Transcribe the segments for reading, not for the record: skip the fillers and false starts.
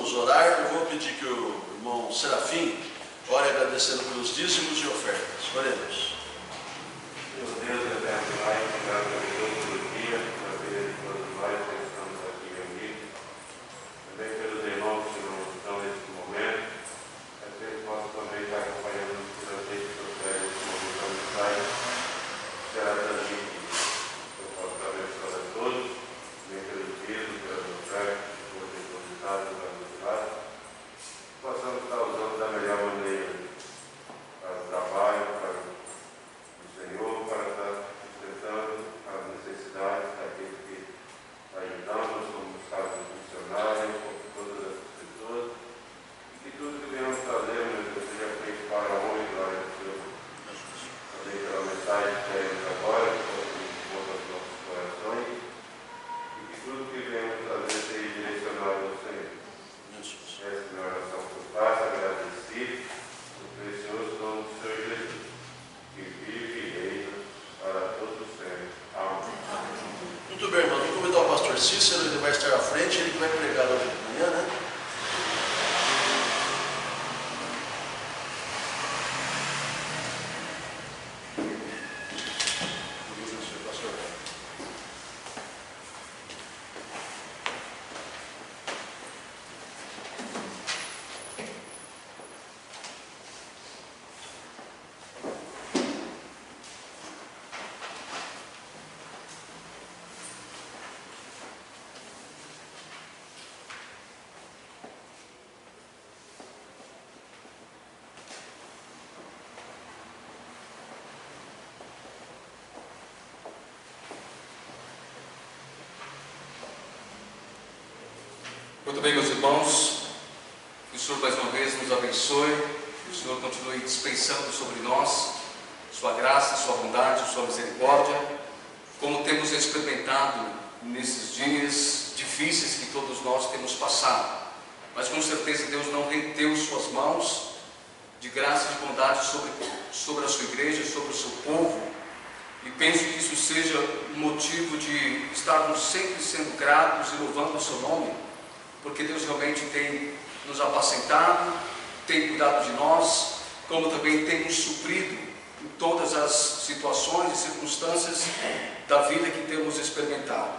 vamos orar. Eu vou pedir que o irmão Serafim ore agradecendo pelos dízimos e ofertas. Oremos. Meu Deus, eterno Pai, obrigado pelo dia, pela vida de todos nós que estamos aqui reunidos, também pelos irmãos que não estão nesse momento, que eles possam também estar acompanhando os anseios que eu quero nesse momento da mensagem, será também que eu posso abençoar a todos, também pelos dízimos, pelas ofertas, pelos depositados, pelas doações, possamos estar usando da melhor maneira para o trabalho, para o Senhor, para estar sustentando as necessidades daqueles que ajudamos, como os casos missionários, como todas as pessoas, e que tudo que venhamos fazer, meu Deus, seja feito para a honra e glória do Senhor. Também pela mensagem que teremos agora, que possa encontrar os nossos corações, e que tudo que venhamos fazer seja direcionado ao Senhor. Essa é a minha oração que eu faço, agradecido, no precioso nome do Senhor Jesus, que vive e reina para todos sempre. Amém. Muito bem, irmão. Vou convidar o pastor Cícero, ele vai estar à frente, ele que vai pregar hoje de manhã, né? Pastor. Muito bem, meus irmãos, que o Senhor mais uma vez nos abençoe, que o Senhor continue dispensando sobre nós sua graça, sua bondade, sua misericórdia, como temos experimentado nesses dias difíceis que todos nós temos passado. Mas com certeza Deus não reteu suas mãos de graça e de bondade sobre a sua igreja, sobre o seu povo, e penso que isso seja um motivo de estarmos sempre sendo gratos e louvando o seu nome, porque Deus realmente tem nos apacentado, tem cuidado de nós, como também tem nos suprido em todas as situações e circunstâncias da vida que temos experimentado.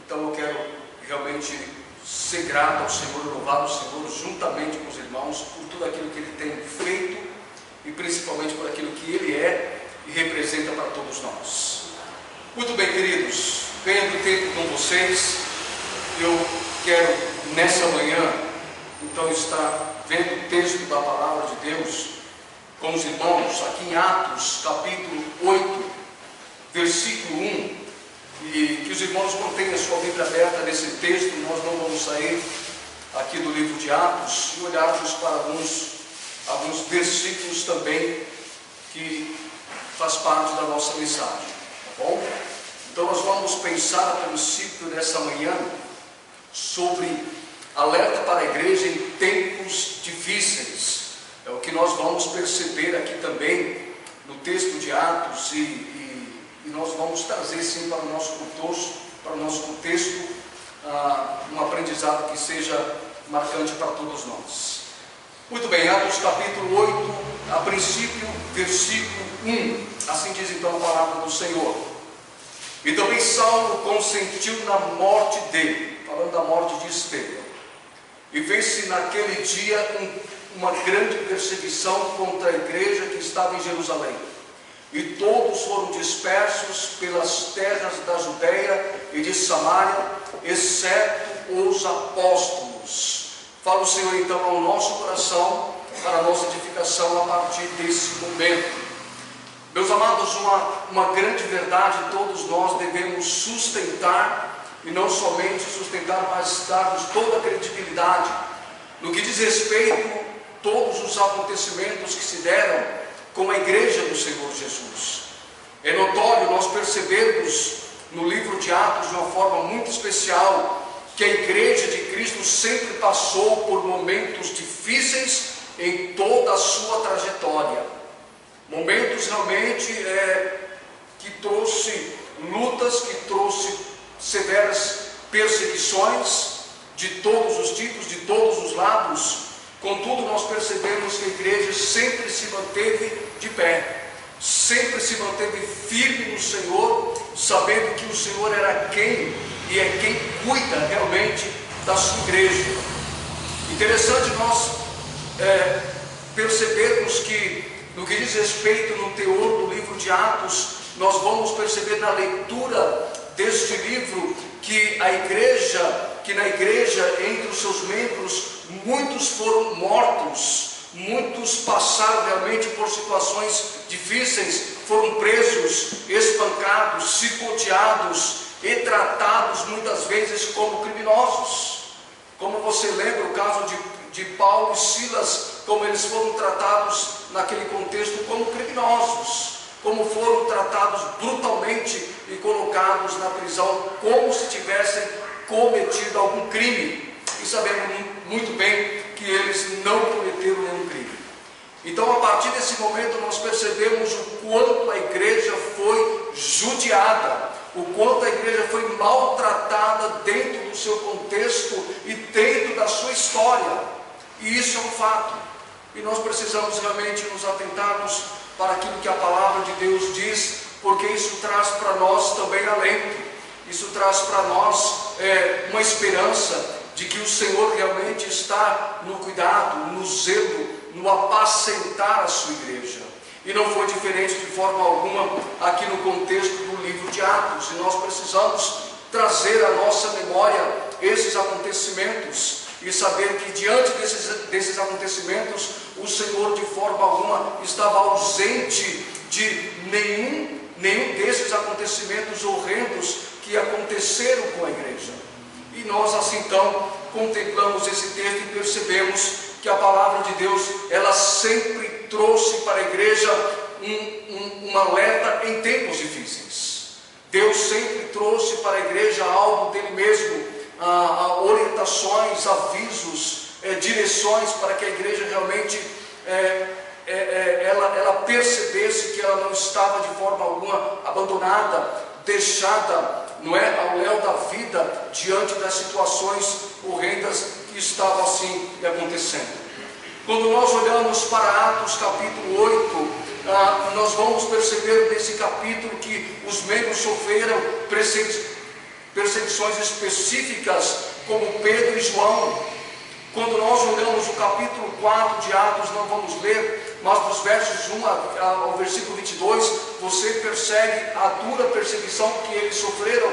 Então eu quero realmente ser grato ao Senhor, louvar o Senhor juntamente com os irmãos por tudo aquilo que Ele tem feito e principalmente por aquilo que Ele é e representa para todos nós. Muito bem, queridos, venho do tempo com vocês. Eu quero nessa manhã então estar vendo o texto da palavra de Deus com os irmãos aqui em Atos capítulo 8 versículo 1, e que os irmãos mantenham a sua Bíblia aberta nesse texto. Nós não vamos sair aqui do livro de Atos e olharmos para alguns versículos também que faz parte da nossa mensagem, tá bom? Então nós vamos pensar a princípio nessa manhã sobre alerta para a igreja em tempos difíceis. É o que nós vamos perceber aqui também no texto de Atos, e nós vamos trazer sim para o nosso contexto um aprendizado que seja marcante para todos nós. Muito bem, Atos capítulo 8, a princípio, versículo 1, assim diz então a palavra do Senhor. E também Saulo consentiu na morte dele, falando da morte de Estevão. E fez-se naquele dia uma grande perseguição contra a igreja que estava em Jerusalém. E todos foram dispersos pelas terras da Judeia e de Samaria, exceto os apóstolos. Fala o Senhor então ao nosso coração, para a nossa edificação a partir desse momento. Meus amados, uma grande verdade todos nós devemos sustentar, e não somente sustentar, mas darmos toda a credibilidade no que diz respeito a todos os acontecimentos que se deram com a igreja do Senhor Jesus. É notório nós percebermos no livro de Atos de uma forma muito especial que a igreja de Cristo sempre passou por momentos difíceis em toda a sua trajetória. Momentos realmente que trouxe lutas, que trouxe severas perseguições, de todos os tipos, de todos os lados. Contudo, nós percebemos que a igreja sempre se manteve de pé, sempre se manteve firme no Senhor, sabendo que o Senhor era quem e é quem cuida realmente da sua igreja. Interessante nós percebermos que, no que diz respeito no teor do livro de Atos, nós vamos perceber na leitura deste livro que na igreja, entre os seus membros, muitos foram mortos, muitos passaram realmente por situações difíceis, foram presos, espancados, chicoteados e tratados muitas vezes como criminosos. Como você lembra o caso de Paulo e Silas, como eles foram tratados naquele contexto como criminosos, como foram tratados brutalmente e colocados na prisão como se tivessem cometido algum crime, e sabemos muito bem que eles não cometeram nenhum crime. Então, a partir desse momento, nós percebemos o quanto a igreja foi judiada, o quanto a igreja foi maltratada dentro do seu contexto e dentro da sua história, e isso é um fato, e nós precisamos realmente nos atentarmos para aquilo que a palavra de Deus diz, porque isso traz para nós também alento, isso traz para nós uma esperança de que o Senhor realmente está no cuidado, no zelo, no apacentar a sua igreja. E não foi diferente de forma alguma aqui no contexto do livro de Atos, e nós precisamos trazer à nossa memória esses acontecimentos e saber que diante desses acontecimentos o Senhor de forma alguma estava ausente de nenhum desses acontecimentos horrendos que aconteceram com a igreja. E nós assim então contemplamos esse texto e percebemos que a palavra de Deus, ela sempre trouxe para a igreja um alerta em tempos difíceis. Deus sempre trouxe para a igreja algo dele mesmo, orientações, avisos, direções para que a igreja realmente ela percebesse que ela não estava de forma alguma abandonada, deixada, não é, ao léu da vida, diante das situações horrendas que estavam assim acontecendo. Quando nós olhamos para Atos capítulo 8, nós vamos perceber nesse capítulo que os membros sofreram perseguições específicas, como Pedro e João. Quando nós olhamos o capítulo 4 de Atos, não vamos ler, mas dos versos 1 ao versículo 22, você percebe a dura perseguição que eles sofreram,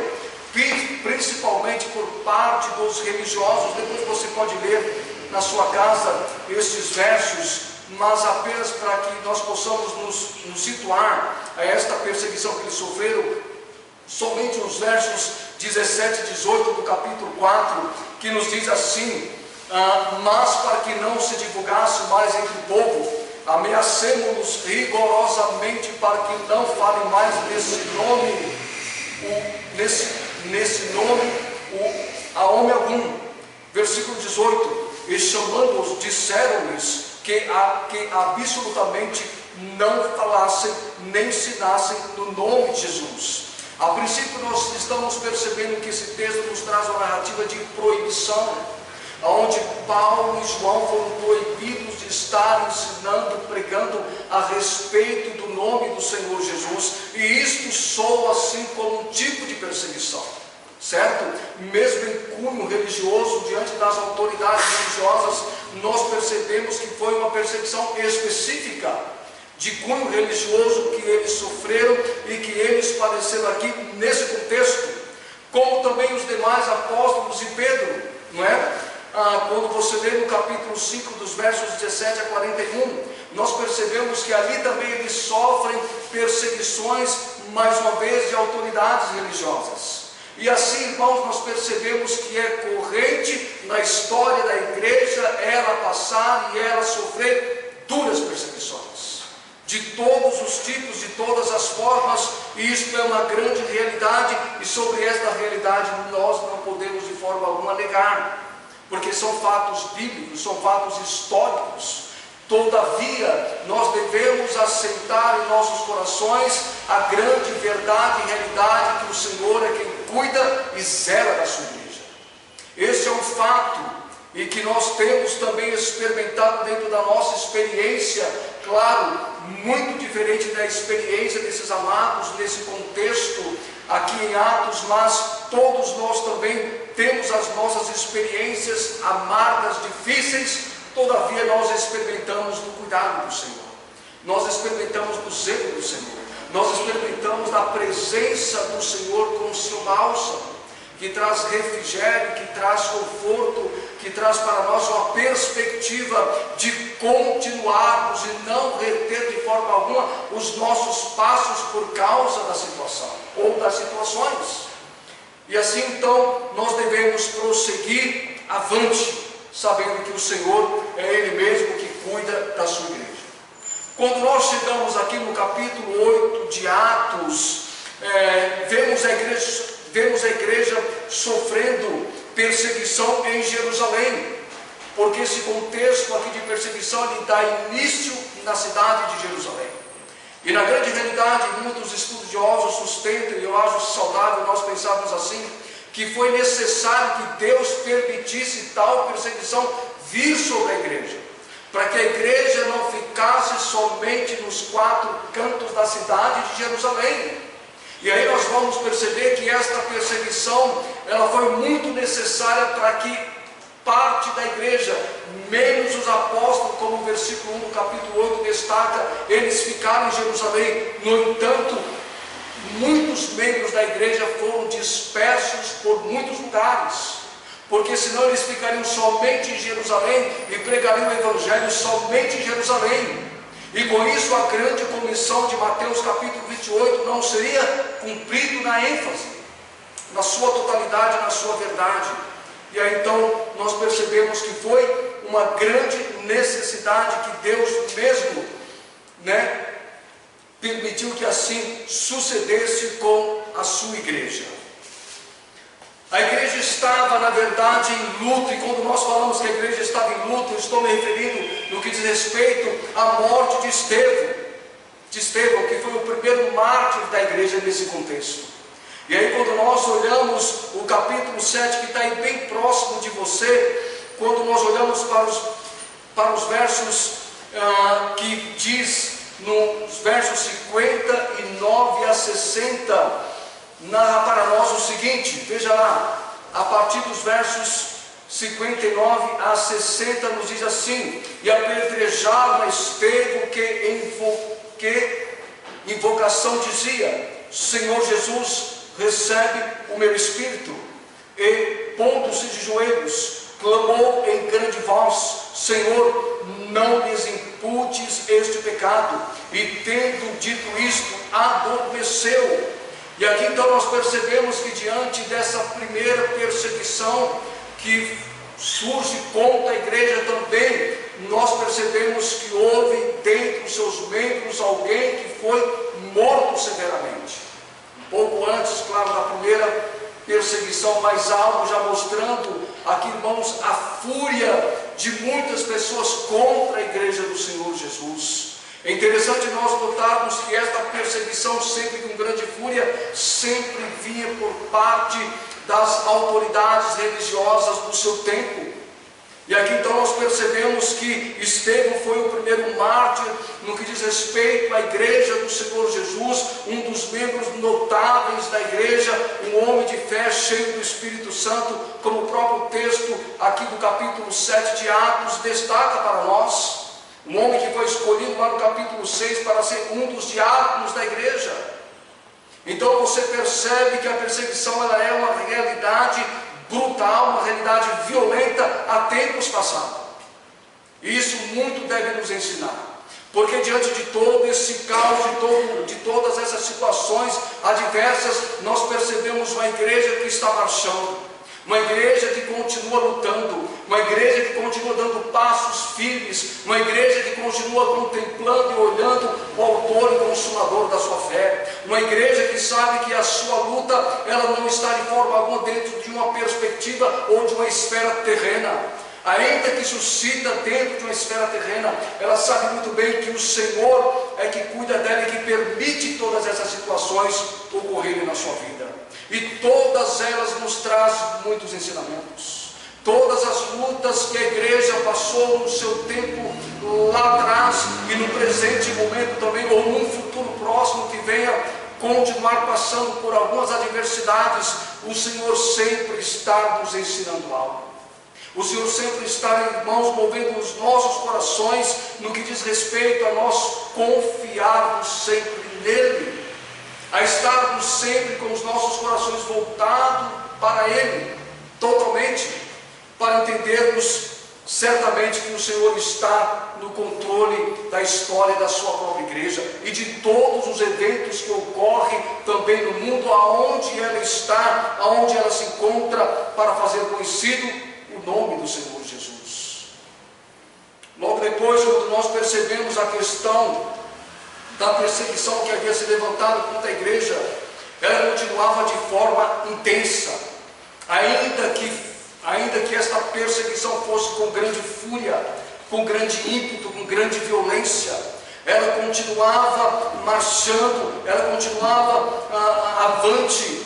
principalmente por parte dos religiosos. Depois você pode ler na sua casa estes versos, mas apenas para que nós possamos nos situar a esta perseguição que eles sofreram, somente os versos 17 e 18 do capítulo 4, que nos diz assim: mas para que não se divulgasse mais entre o povo, ameacemos-nos rigorosamente para que não falem mais nesse nome a homem algum. Versículo 18: e chamando-os, disseram-lhes que absolutamente não falassem nem ensinassem no nome de Jesus. A princípio nós estamos percebendo que esse texto nos traz uma narrativa de proibição, onde Paulo e João foram proibidos de estar ensinando, pregando a respeito do nome do Senhor Jesus, e isto soa assim como um tipo de perseguição, certo? Mesmo em cunho religioso, diante das autoridades religiosas, nós percebemos que foi uma perseguição específica de cunho religioso que eles sofreram e que eles padeceram aqui nesse contexto, como também os demais apóstolos e Pedro, não é? Quando você lê no capítulo 5, dos versos 17 a 41, nós percebemos que ali também eles sofrem perseguições, mais uma vez, de autoridades religiosas. E assim, irmãos, nós percebemos que é corrente na história da igreja ela passar e ela sofrer duras perseguições, de todos os tipos, de todas as formas, e isto é uma grande realidade, e sobre esta realidade nós não podemos de forma alguma negar, porque são fatos bíblicos, são fatos históricos. Todavia, nós devemos aceitar em nossos corações a grande verdade e realidade que o Senhor é quem cuida e zela da sua igreja. Esse é um fato, e que nós temos também experimentado dentro da nossa experiência, claro, muito diferente da experiência desses amados nesse contexto aqui em Atos, mas todos nós também temos as nossas experiências amargas, difíceis. Todavia nós experimentamos do cuidado do Senhor, nós experimentamos do zelo do Senhor, nós experimentamos da presença do Senhor com o seu bálsamo, que traz refrigério, que traz conforto, que traz para nós uma perspectiva de continuarmos e não reter de forma alguma os nossos passos por causa da situação ou das situações. E assim então nós devemos prosseguir avante, sabendo que o Senhor é Ele mesmo que cuida da sua igreja. Quando nós chegamos aqui no capítulo 8 de Atos, vemos a igreja sofrendo perseguição em Jerusalém, porque esse contexto aqui de perseguição ele dá início na cidade de Jerusalém. E na grande realidade, muitos estudiosos sustentam, e eu acho saudável nós pensarmos assim, que foi necessário que Deus permitisse tal perseguição vir sobre a igreja, para que a igreja não ficasse somente nos 4 cantos da cidade de Jerusalém. E aí nós vamos perceber que esta perseguição, ela foi muito necessária para que parte da igreja, menos os apóstolos, como o versículo 1 do capítulo 8 destaca, eles ficaram em Jerusalém. No entanto, muitos membros da igreja foram dispersos por muitos lugares, porque senão eles ficariam somente em Jerusalém e pregariam o evangelho somente em Jerusalém. E com isso a grande comissão de Mateus capítulo 28 não seria cumprido na ênfase, na sua totalidade, na sua verdade. E aí então nós percebemos que foi uma grande necessidade que Deus mesmo, permitiu que assim sucedesse com a sua igreja. A igreja estava, na verdade, em luto, e quando nós falamos que a igreja estava em luto, eu estou me referindo no que diz respeito à morte de Estevão, que foi o primeiro mártir da igreja nesse contexto. E aí quando nós olhamos o capítulo 7, que está aí bem próximo de você, quando nós olhamos para os versos que diz nos versos 59 a 60, narra para nós o seguinte, veja lá, a partir dos versos 59 a 60 nos diz assim: e apedrejaram a Estevão, que invocação dizia: Senhor Jesus, recebe o meu espírito. E pondo-se de joelhos, clamou em grande voz: Senhor, não lhes imputes este pecado. E tendo dito isto, adormeceu. E aqui então nós percebemos que diante dessa primeira perseguição que surge contra a igreja também, nós percebemos que houve dentro dos seus membros alguém que foi morto severamente. Um pouco antes, claro, da primeira perseguição, mas algo já mostrando aqui, irmãos, a fúria de muitas pessoas contra a igreja do Senhor Jesus. É interessante nós notarmos que esta perseguição, sempre com grande fúria, sempre vinha por parte das autoridades religiosas do seu tempo. E aqui então nós percebemos que Estevão foi o primeiro mártir no que diz respeito à igreja do Senhor Jesus, um dos membros notáveis da igreja, um homem de fé cheio do Espírito Santo, como o próprio texto aqui do capítulo 7 de Atos destaca para nós. Um homem que foi escolhido lá no capítulo 6 para ser um dos diáconos da igreja. Então você percebe que a perseguição ela é uma realidade brutal, uma realidade violenta há tempos passados. E isso muito deve nos ensinar. Porque diante de todo esse caos, de todas essas situações adversas, nós percebemos uma igreja que está marchando. Uma igreja que continua lutando, uma igreja que continua dando passos firmes, uma igreja que continua contemplando e olhando o autor e consumador da sua fé, uma igreja que sabe que a sua luta, ela não está de forma alguma dentro de uma perspectiva ou de uma esfera terrena. Ainda que suscita dentro de uma esfera terrena, ela sabe muito bem que o Senhor é que cuida dela e que permite todas essas situações ocorrerem na sua vida. E todas elas nos trazem muitos ensinamentos. todas as lutas que a igreja passou no seu tempo lá atrás e no presente momento também, ou num futuro próximo que venha continuar passando por algumas adversidades, o Senhor sempre está nos ensinando algo. O Senhor sempre está, irmãos, movendo os nossos corações no que diz respeito a nós confiarmos sempre nele, a estarmos sempre com os nossos corações voltados para ele, totalmente, para entendermos certamente que o Senhor está no controle da história da sua própria igreja e de todos os eventos que ocorrem também no mundo, aonde ela está, aonde ela se encontra, para fazer conhecido o nome do Senhor Jesus. Logo depois, quando nós percebemos a questão da perseguição que havia se levantado contra a igreja, ela continuava de forma intensa, ainda que esta perseguição fosse com grande fúria, com grande ímpeto, com grande violência, ela continuava marchando, ela continuava avante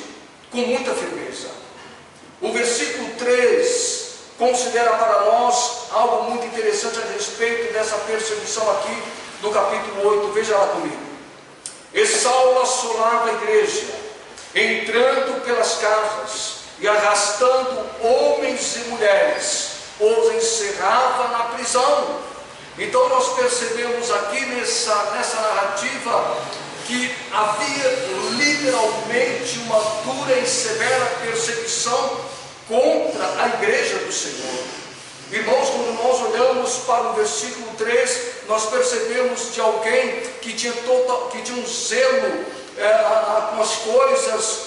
com muita firmeza. O versículo 3 considera para nós algo muito interessante a respeito dessa perseguição aqui do capítulo 8, veja lá comigo. E Saulo assolava a igreja, entrando pelas casas e arrastando homens e mulheres, os encerrava na prisão. Então nós percebemos aqui nessa narrativa que havia literalmente uma dura e severa perseguição contra a igreja do Senhor. Irmãos, quando nós olhamos para o versículo 3, nós percebemos de alguém que tinha um zelo com as coisas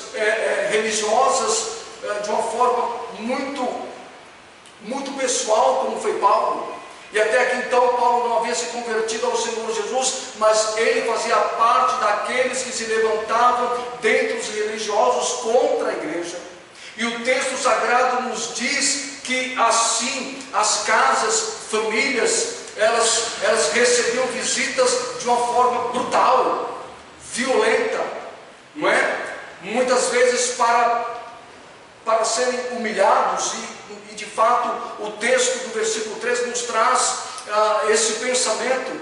religiosas de uma forma muito pessoal, como foi Paulo. E até aqui então Paulo não havia se convertido ao Senhor Jesus, mas ele fazia parte daqueles que se levantavam dentre os religiosos contra a igreja. E o texto sagrado nos diz que assim as casas, famílias, elas recebiam visitas de uma forma brutal, violenta, não é? Muitas vezes para serem humilhados, e de fato o texto do versículo 3 nos traz esse pensamento,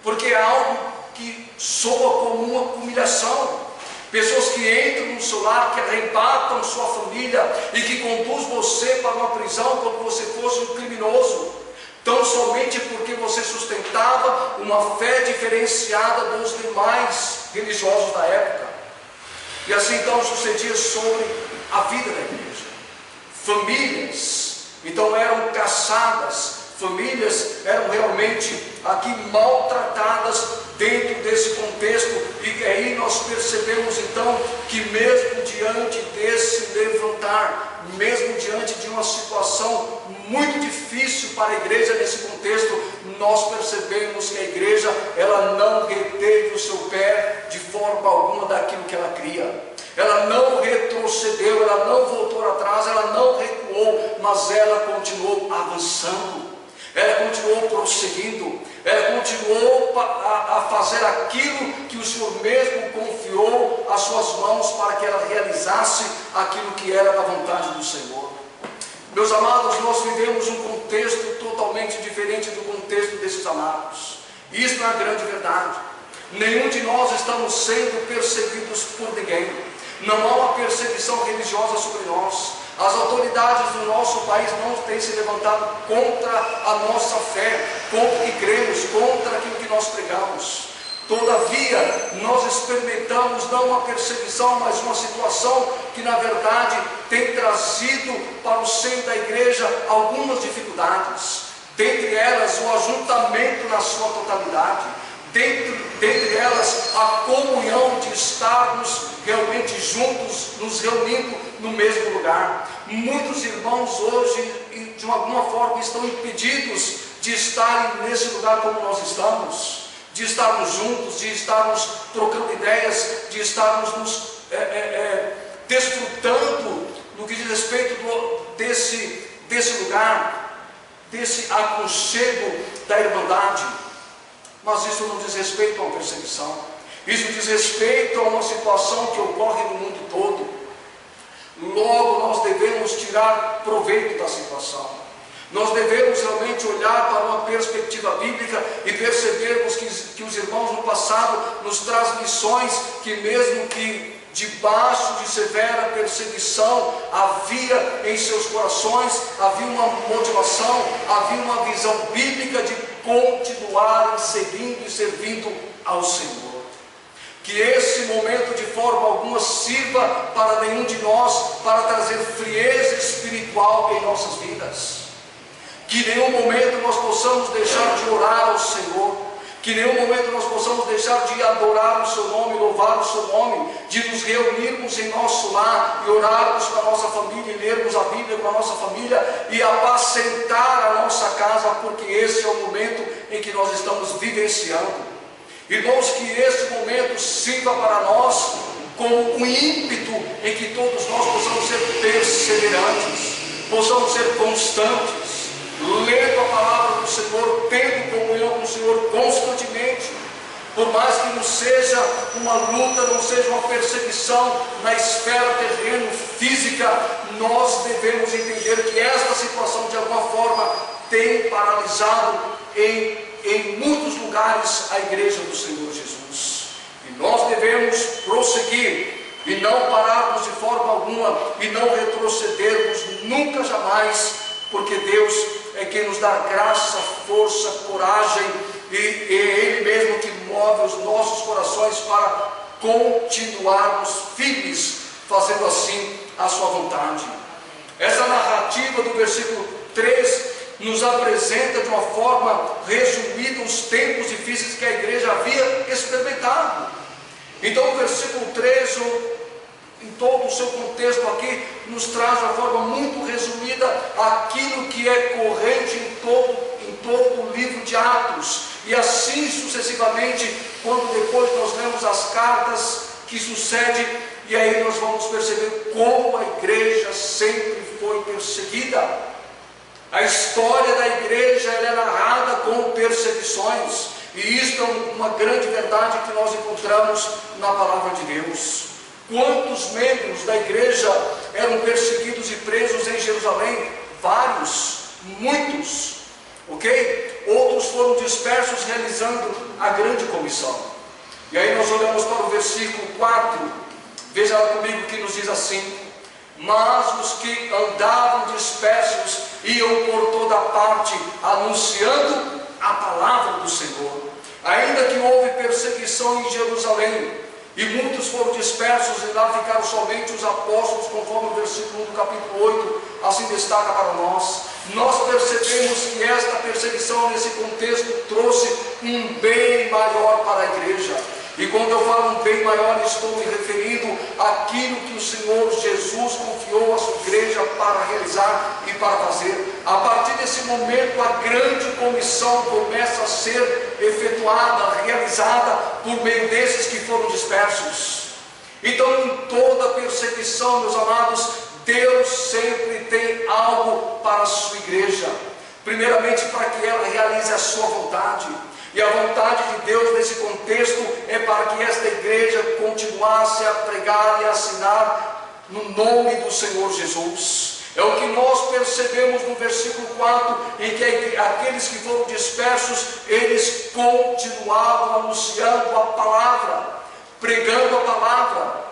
porque é algo que soa como uma humilhação. Pessoas que entram no seu lar, que arrebatam sua família e que conduz você para uma prisão como você fosse um criminoso, tão somente porque você sustentava uma fé diferenciada dos demais religiosos da época. E assim então sucedia sobre a vida da igreja. Famílias então eram caçadas, famílias eram realmente aqui maltratadas dentro desse contexto, e aí nós percebemos então que mesmo diante desse levantar, mesmo diante de uma situação muito difícil para a igreja nesse contexto, nós percebemos que a igreja ela não reteve o seu pé de forma alguma daquilo que ela cria. Ela não retrocedeu, ela não voltou atrás, ela não recuou, mas ela continuou avançando. Ela continuou prosseguindo, ela continuou a fazer aquilo que o Senhor mesmo confiou às suas mãos para que ela realizasse aquilo que era da vontade do Senhor. Meus amados, nós vivemos um contexto totalmente diferente do contexto desses amados. Isso é a grande verdade. Nenhum de nós estamos sendo perseguidos por ninguém. Não há uma perseguição religiosa sobre nós. As autoridades do nosso país não têm se levantado contra a nossa fé, contra o que cremos, contra aquilo que nós pregamos. Todavia, nós experimentamos não uma perseguição, mas uma situação que na verdade tem trazido para o seio da igreja algumas dificuldades. Dentre elas, o ajuntamento na sua totalidade. Dentre elas, a comunhão de estarmos realmente juntos, nos reunindo no mesmo lugar. Muitos irmãos hoje, de alguma forma, estão impedidos de estarem nesse lugar como nós estamos, de estarmos juntos, de estarmos trocando ideias, de estarmos nos desfrutando no que diz respeito desse lugar, desse aconchego da irmandade. Mas isso não diz respeito a uma perseguição. Isso diz respeito a uma situação que ocorre no mundo todo. Logo, nós devemos tirar proveito da situação. Nós devemos realmente olhar para uma perspectiva bíblica e percebermos que os irmãos no passado nos trazem lições que, mesmo que debaixo de severa perseguição, havia em seus corações, havia uma motivação, havia uma visão bíblica de continuarem seguindo e servindo ao Senhor. Que esse momento de forma alguma sirva para nenhum de nós para trazer frieza espiritual em nossas vidas. Que em nenhum momento nós possamos deixar de orar ao Senhor. Que em nenhum momento nós possamos deixar de adorar o seu nome, louvar o seu nome, de nos reunirmos em nosso lar e orarmos com a nossa família, e lermos a Bíblia com a nossa família e apacentar a nossa casa, porque esse é o momento em que nós estamos vivenciando. Irmãos, que esse momento sirva para nós como um ímpeto em que todos nós possamos ser perseverantes, possamos ser constantes, lendo a palavra do Senhor, tendo comunhão com o Senhor constantemente. Por mais que não seja uma luta, não seja uma perseguição na esfera terreno, física, nós devemos entender que esta situação de alguma forma tem paralisado em muitos lugares a igreja do Senhor Jesus. E nós devemos prosseguir e não pararmos de forma alguma e não retrocedermos nunca jamais, porque Deus é quem nos dá graça, força, coragem e é Ele mesmo que move os nossos corações para continuarmos firmes, fazendo assim a sua vontade. Essa narrativa do versículo 3 nos apresenta de uma forma resumida os tempos difíceis que a igreja havia experimentado. Então o versículo 3, em todo o seu contexto aqui, nos traz de uma forma muito resumida aquilo que é corrente em todo o livro de Atos. E assim sucessivamente, quando depois nós lemos as cartas que sucedem, e aí nós vamos perceber como a igreja sempre foi perseguida. A história da igreja é narrada com perseguições, e isto é uma grande verdade que nós encontramos na palavra de Deus. Quantos membros da igreja eram perseguidos e presos em Jerusalém? Vários, muitos, ok? Outros foram dispersos realizando a grande comissão. E aí nós olhamos para o versículo 4, veja lá comigo que nos diz assim: mas os que andavam dispersos iam por toda parte anunciando a palavra do Senhor. Ainda que houve perseguição em Jerusalém e muitos foram dispersos, e lá ficaram somente os apóstolos, conforme o versículo 1 do capítulo 8 assim destaca para nós. Nós percebemos que esta perseguição nesse contexto trouxe um bem maior para a igreja. E quando eu falo um bem maior, estou me referindo àquilo que o Senhor Jesus confiou à sua igreja para realizar e para fazer. A partir desse momento, a grande comissão começa a ser efetuada, realizada por meio desses que foram dispersos. Então, em toda perseguição, meus amados, Deus sempre tem algo para a sua igreja. Primeiramente, para que ela realize a sua vontade. E a vontade de Deus nesse contexto é para que esta igreja continuasse a pregar e a assinar no nome do Senhor Jesus. É o que nós percebemos no versículo 4, em que aqueles que foram dispersos, eles continuavam anunciando a palavra, pregando a palavra.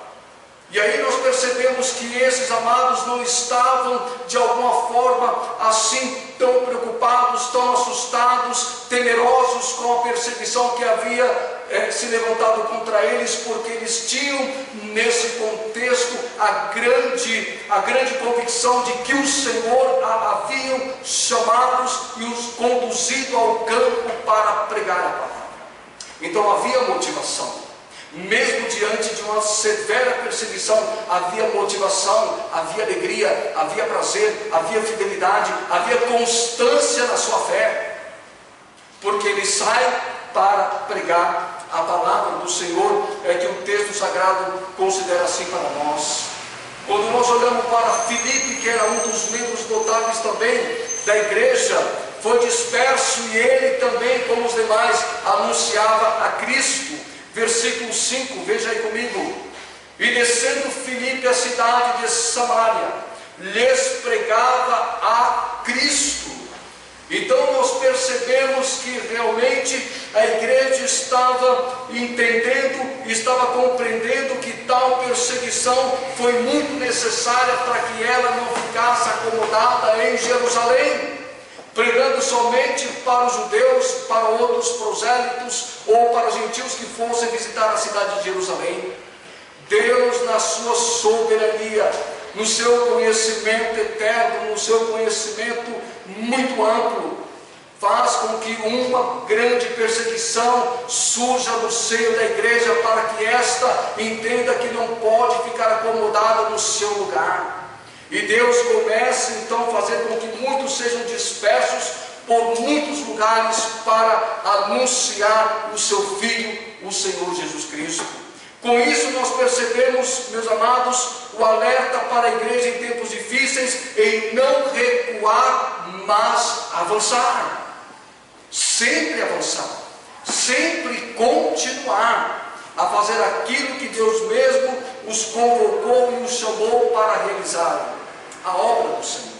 E aí nós percebemos que esses amados não estavam de alguma forma assim tão preocupados, tão assustados, temerosos com a perseguição que havia se levantado contra eles, porque eles tinham nesse contexto a grande convicção de que o Senhor haviam chamados e os conduzido ao campo para pregar a palavra. Então havia motivação. Mesmo diante de uma severa perseguição, havia motivação, havia alegria, havia prazer, havia fidelidade, havia constância na sua fé, porque ele sai para pregar a palavra do Senhor, é que o texto sagrado considera assim para nós. Quando nós olhamos para Filipe, que era um dos membros notáveis também da igreja, foi disperso e ele também, como os demais, anunciava a Cristo. Versículo 5, veja aí comigo. E descendo Filipe à cidade de Samaria, lhes pregava a Cristo. Então nós percebemos que realmente a igreja estava entendendo, estava compreendendo que tal perseguição foi muito necessária para que ela não ficasse acomodada em Jerusalém, pregando somente para os judeus, para outros prosélitos ou para os gentios que fossem visitar a cidade de Jerusalém. Deus, na sua soberania, no seu conhecimento eterno, no seu conhecimento muito amplo, faz com que uma grande perseguição surja no seio da igreja, para que esta entenda que não pode ficar acomodada no seu lugar. E Deus começa então a fazer com que muitos sejam dispersos por muitos lugares para anunciar o seu Filho, o Senhor Jesus Cristo. Com isso nós percebemos, meus amados, o alerta para a igreja em tempos difíceis, em não recuar, mas avançar. Sempre avançar, sempre continuar a fazer aquilo que Deus mesmo os convocou e os chamou para realizar, a obra do Senhor.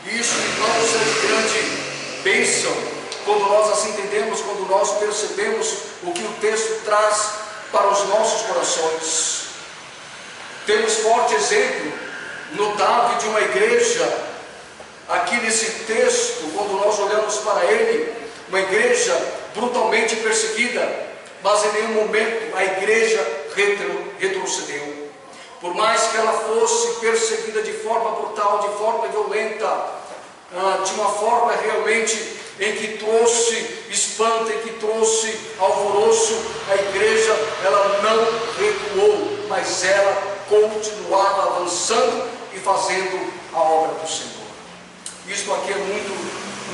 Isso, irmãos, é de grande bênção, quando nós assim entendemos, quando nós percebemos o que o texto traz para os nossos corações. Temos forte exemplo notável de uma igreja aqui nesse texto, quando nós olhamos para ele, uma igreja brutalmente perseguida, mas em nenhum momento a igreja retrocedeu. Por mais que ela fosse perseguida de forma brutal, de forma violenta, de uma forma realmente em que trouxe espanto, em que trouxe alvoroço, a igreja, ela não recuou, mas ela continuava avançando e fazendo a obra do Senhor. Isto aqui é muito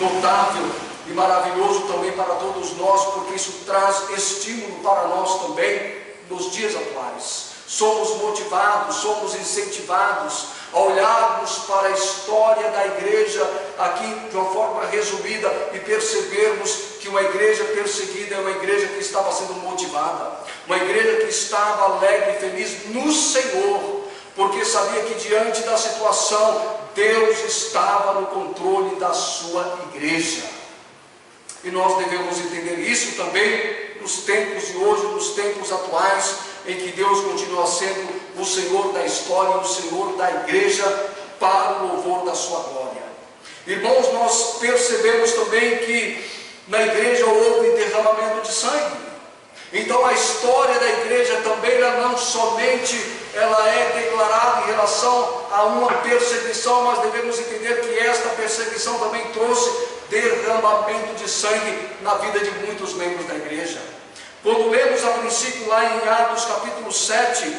notável e maravilhoso também para todos nós, porque isso traz estímulo para nós também nos dias atuais. Somos motivados, somos incentivados a olharmos para a história da igreja aqui de uma forma resumida e percebermos que uma igreja perseguida é uma igreja que estava sendo motivada, uma igreja que estava alegre e feliz no Senhor, porque sabia que diante da situação Deus estava no controle da sua igreja. E nós devemos entender isso também nos tempos de hoje, nos tempos atuais, em que Deus continua sendo o Senhor da história, o Senhor da igreja, para o louvor da sua glória. Irmãos, nós percebemos também que na igreja houve derramamento de sangue. Então a história da igreja também, ela não somente ela é declarada em relação a uma perseguição, mas devemos entender que esta perseguição também trouxe derramamento de sangue na vida de muitos membros da igreja. Quando lemos a princípio lá em Atos capítulo 7,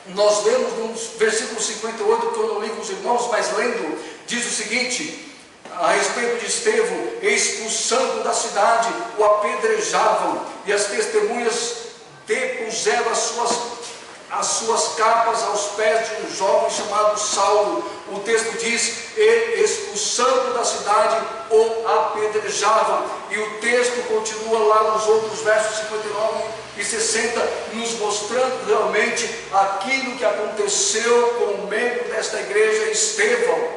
nós vemos no versículo 58, que eu não li com os irmãos, mas lendo, diz o seguinte, a respeito de Estevão: expulsando da cidade, o apedrejavam, e as testemunhas depuseram as suas capas aos pés de um jovem chamado Saulo. O texto diz: e expulsando da cidade, o apedrejavam. E o texto continua lá nos outros versos 59 e 60, nos mostrando realmente aquilo que aconteceu com o membro desta igreja, Estevão,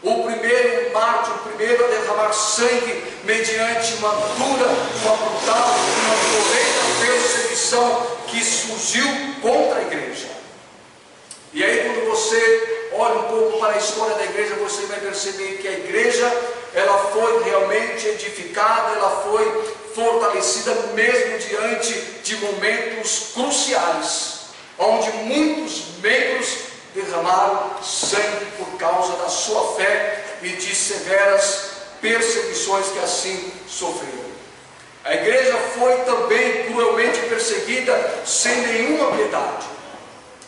o primeiro mártir, o primeiro a derramar sangue mediante uma dura, uma brutal, uma violenta perseguição que surgiu contra a igreja. E aí, quando você olha um pouco para a história da igreja, você vai perceber que a igreja, ela foi realmente edificada, ela foi fortalecida mesmo diante de momentos cruciais, onde muitos membros derramaram sangue por causa da sua fé e de severas perseguições que assim sofreram. A igreja foi também cruelmente perseguida sem nenhuma piedade.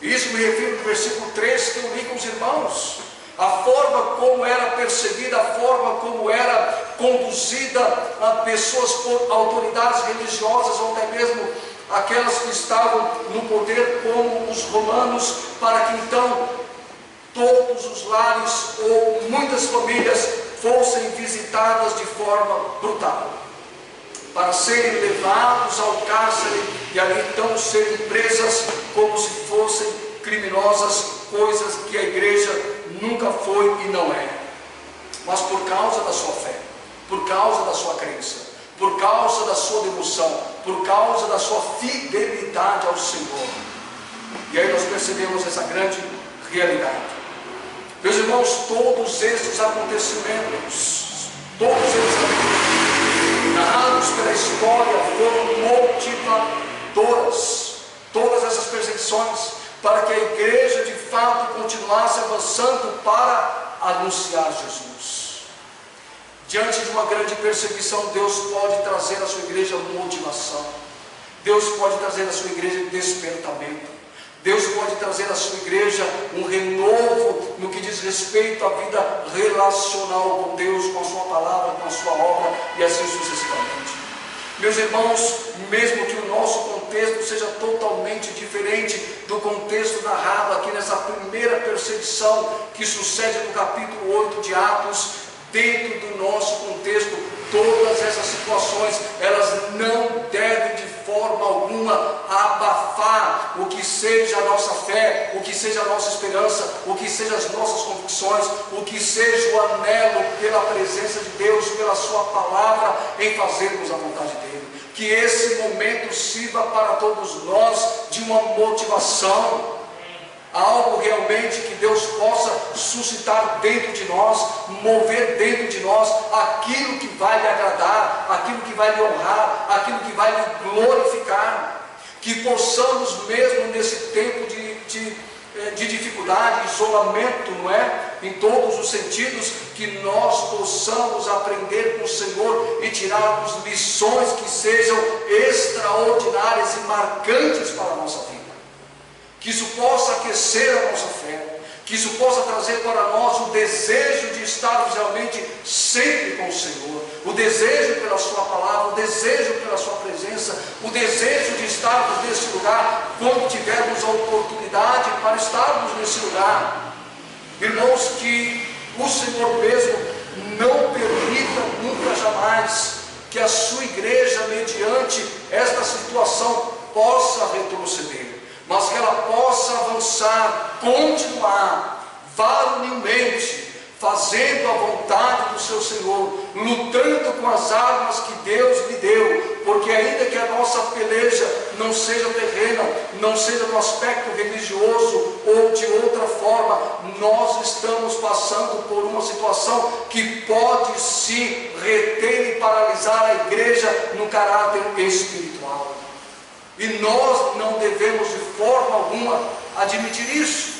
Isso me refiro no versículo 3 que eu li com os irmãos. A forma como era perseguida, a forma como era conduzida a pessoas por autoridades religiosas, ou até mesmo aquelas que estavam no poder, como os romanos, para que então todos os lares ou muitas famílias fossem visitadas de forma brutal, para serem levados ao cárcere e ali então serem presas como se fossem criminosas, coisas que a igreja nunca foi e não é. Mas por causa da sua fé, por causa da sua crença, por causa da sua devoção, por causa da sua fidelidade ao Senhor. E aí nós percebemos essa grande realidade. Meus irmãos, todos esses acontecimentos, todos eles narrados pela história, foram motivadoras. Todas essas perseguições, para que a igreja de fato continuasse avançando para anunciar Jesus. Diante de uma grande perseguição, Deus pode trazer à sua igreja motivação. Deus pode trazer à sua igreja despertamento. Deus pode trazer à sua igreja um renovo no que diz respeito à vida relacional com Deus, com a sua palavra, com a sua obra e assim sucessivamente. Meus irmãos, mesmo que o nosso contexto seja totalmente diferente do contexto narrado aqui nessa primeira perseguição que sucede no capítulo 8 de Atos, dentro do nosso contexto, todas essas situações, elas não devem de forma alguma abafar o que seja a nossa fé, o que seja a nossa esperança, o que seja as nossas convicções, o que seja o anelo pela presença de Deus, pela sua palavra, em fazermos a vontade dele. Que esse momento sirva para todos nós de uma motivação, algo realmente que Deus possa suscitar dentro de nós, mover dentro de nós aquilo que vai lhe agradar, aquilo que vai lhe honrar, aquilo que vai lhe glorificar. Que possamos mesmo nesse tempo de dificuldade, isolamento, não é? Em todos os sentidos, que nós possamos aprender com o Senhor e tirarmos lições que sejam extraordinárias e marcantes para a nossa vida. Que isso possa aquecer a nossa fé, que isso possa trazer para nós o desejo de estarmos realmente sempre com o Senhor, o desejo pela sua palavra, o desejo pela sua presença, o desejo de estarmos nesse lugar quando tivermos a oportunidade para estarmos nesse lugar. Irmãos, que o Senhor mesmo não permita nunca jamais que a sua igreja, mediante esta situação, possa retroceder, mas que ela possa avançar, continuar, varonilmente, fazendo a vontade do seu Senhor, lutando com as armas que Deus lhe deu, porque ainda que a nossa peleja não seja terrena, não seja no aspecto religioso ou de outra forma, nós estamos passando por uma situação que pode se reter e paralisar a igreja no caráter espiritual. E nós não devemos de forma alguma admitir isso,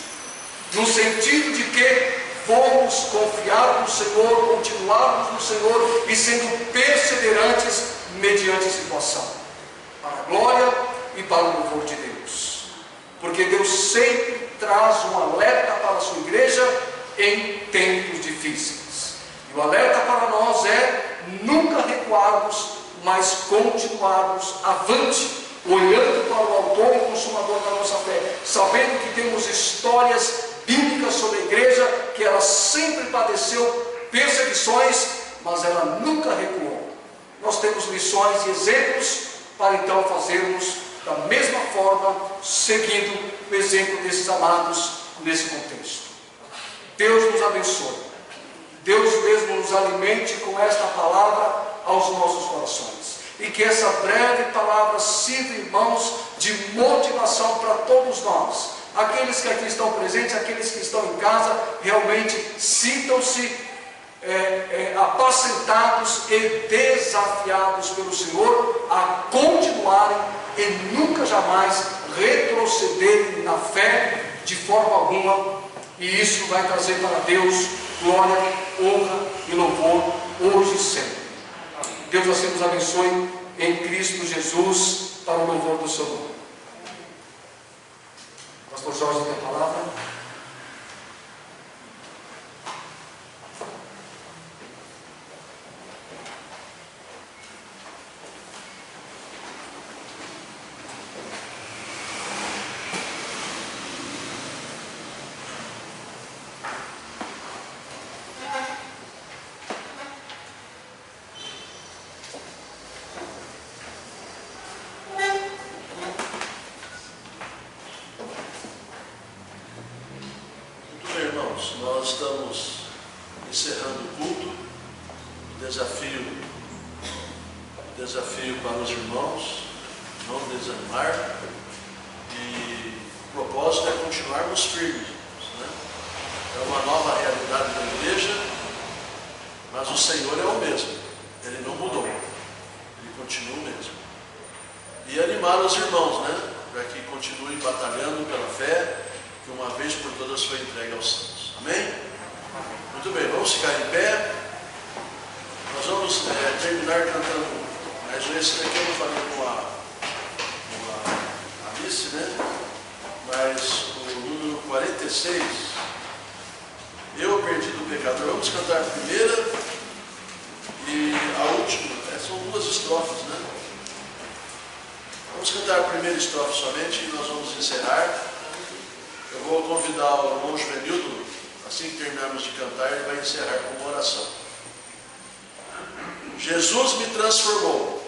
no sentido de que vamos confiar no Senhor, continuarmos no Senhor e sendo perseverantes mediante a situação, para a glória e para o louvor de Deus. Porque Deus sempre traz um alerta para a sua igreja em tempos difíceis. E o alerta para nós é nunca recuarmos, mas continuarmos avante, olhando para o autor e consumador da nossa fé, sabendo que temos histórias bíblicas sobre a igreja, que ela sempre padeceu perseguições, mas ela nunca recuou. Nós temos lições e exemplos para então fazermos da mesma forma, seguindo o exemplo desses amados nesse contexto. Deus nos abençoe, Deus mesmo nos alimente com esta palavra aos nossos corações. E que essa breve palavra sirva, irmãos, de motivação para todos nós. Aqueles que aqui estão presentes, aqueles que estão em casa, realmente sintam-se apacentados e desafiados pelo Senhor a continuarem e nunca jamais retrocederem na fé de forma alguma. E isso vai trazer para Deus glória, honra e louvor hoje e sempre. Deus assim nos abençoe em Cristo Jesus, para o louvor do seu nome. Pastor Jorge tem a palavra. irmãos, nós estamos encerrando o culto. Desafio para os irmãos não desanimar, e o propósito é continuarmos firmes, né? É uma nova realidade da igreja, mas o Senhor é o mesmo, Ele não mudou, Ele continua o mesmo. E animar os irmãos, né? Para que continuem batalhando pela fé, que uma vez por todas foi entregue aos santos. Amém? Muito bem, vamos ficar em pé. Nós vamos terminar cantando, mas esse daqui eu não falei com a Alice, né? Mas o número 46, Eu Perdido Pecador. Vamos cantar a primeira e a última, são 2 estrofes, né? Vamos cantar a primeira estrofe somente e nós vamos encerrar. Eu vou convidar o irmão Juvenildo, assim que terminarmos de cantar, ele vai encerrar com uma oração. Jesus me transformou.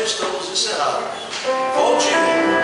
Estamos encerrados. Volte.